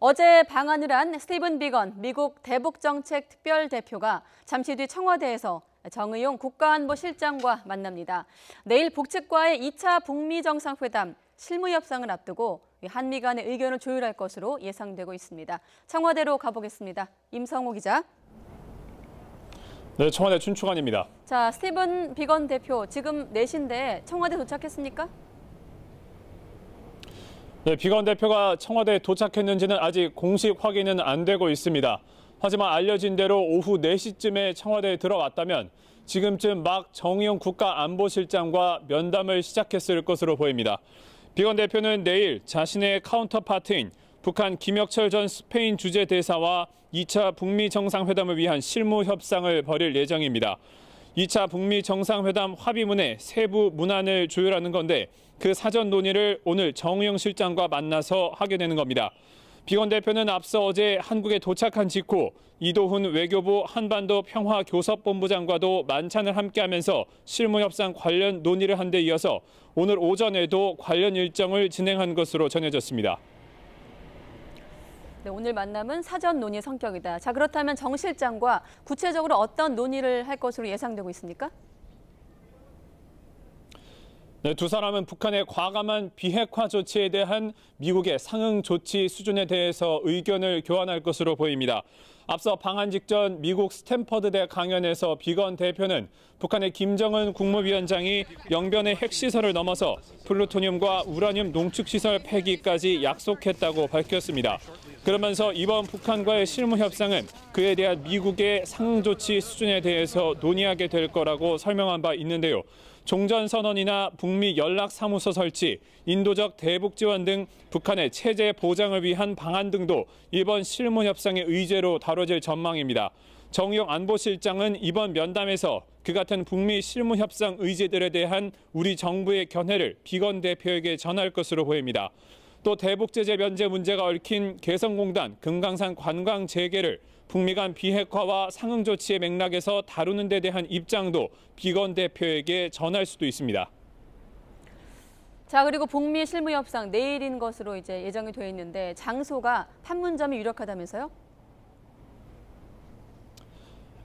어제 방한을 한 스티븐 비건 미국 대북정책 특별대표가 잠시 뒤 청와대에서 정의용 국가안보실장과 만납니다. 내일 북측과의 2차 북미 정상회담 실무협상을 앞두고 한미 간의 의견을 조율할 것으로 예상되고 있습니다. 청와대로 가보겠습니다. 임성호 기자. 네, 청와대 춘추관입니다. 자, 스티븐 비건 대표 지금 4시인데 청와대 도착했습니까? 네, 비건 대표가 청와대에 도착했는지는 아직 공식 확인은 안 되고 있습니다. 하지만 알려진 대로 오후 4시쯤에 청와대에 들어왔다면 지금쯤 막 정의용 국가안보실장과 면담을 시작했을 것으로 보입니다. 비건 대표는 내일 자신의 카운터파트인 북한 김혁철 전 스페인 주재대사와 2차 북미 정상회담을 위한 실무 협상을 벌일 예정입니다. 2차 북미 정상회담 합의문의 세부 문안을 조율하는 건데 그 사전 논의를 오늘 정의용 실장과 만나서 하게 되는 겁니다. 비건 대표는 앞서 어제 한국에 도착한 직후 이도훈 외교부 한반도 평화교섭본부장과도 만찬을 함께하면서 실무협상 관련 논의를 한 데 이어서 오늘 오전에도 관련 일정을 진행한 것으로 전해졌습니다. 네, 오늘 만남은 사전 논의 성격이다. 자, 그렇다면 정 실장과 구체적으로 어떤 논의를 할 것으로 예상되고 있습니까? 네, 두 사람은 북한의 과감한 비핵화 조치에 대한 미국의 상응 조치 수준에 대해서 의견을 교환할 것으로 보입니다. 앞서 방한 직전 미국 스탠퍼드대 강연에서 비건 대표는 북한의 김정은 국무위원장이 영변의 핵시설을 넘어서 플루토늄과 우라늄 농축시설 폐기까지 약속했다고 밝혔습니다. 그러면서 이번 북한과의 실무 협상은 그에 대한 미국의 상응 조치 수준에 대해서 논의하게 될 거라고 설명한 바 있는데요. 종전선언이나 북미 연락사무소 설치, 인도적 대북 지원 등 북한의 체제 보장을 위한 방안 등도 이번 실무협상의 의제로 다뤄질 전망입니다. 정의용 안보실장은 이번 면담에서 그 같은 북미 실무협상 의제들에 대한 우리 정부의 견해를 비건 대표에게 전할 것으로 보입니다. 또 대북 제재 면제 문제가 얽힌 개성공단 금강산 관광 재개를 북미 간 비핵화와 상응 조치의 맥락에서 다루는 데 대한 입장도 비건 대표에게 전할 수도 있습니다. 자, 그리고 북미 실무협상 내일인 것으로 이제 예정이 되어 있는데 장소가 판문점이 유력하다면서요?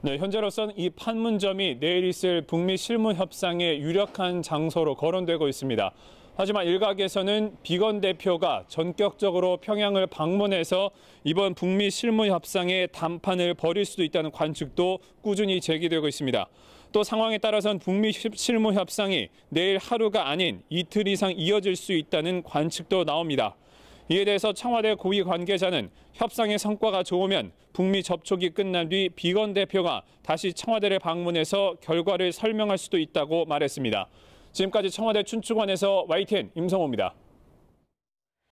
네, 현재로서는 이 판문점이 내일 있을 북미 실무협상의 유력한 장소로 거론되고 있습니다. 하지만 일각에서는 비건 대표가 전격적으로 평양을 방문해서 이번 북미 실무협상의 담판을 벌일 수도 있다는 관측도 꾸준히 제기되고 있습니다. 또 상황에 따라서는 북미 실무협상이 내일 하루가 아닌 이틀 이상 이어질 수 있다는 관측도 나옵니다. 이에 대해서 청와대 고위 관계자는 협상의 성과가 좋으면 북미 접촉이 끝난 뒤 비건 대표가 다시 청와대를 방문해서 결과를 설명할 수도 있다고 말했습니다. 지금까지 청와대 춘추관에서 YTN 임성호입니다.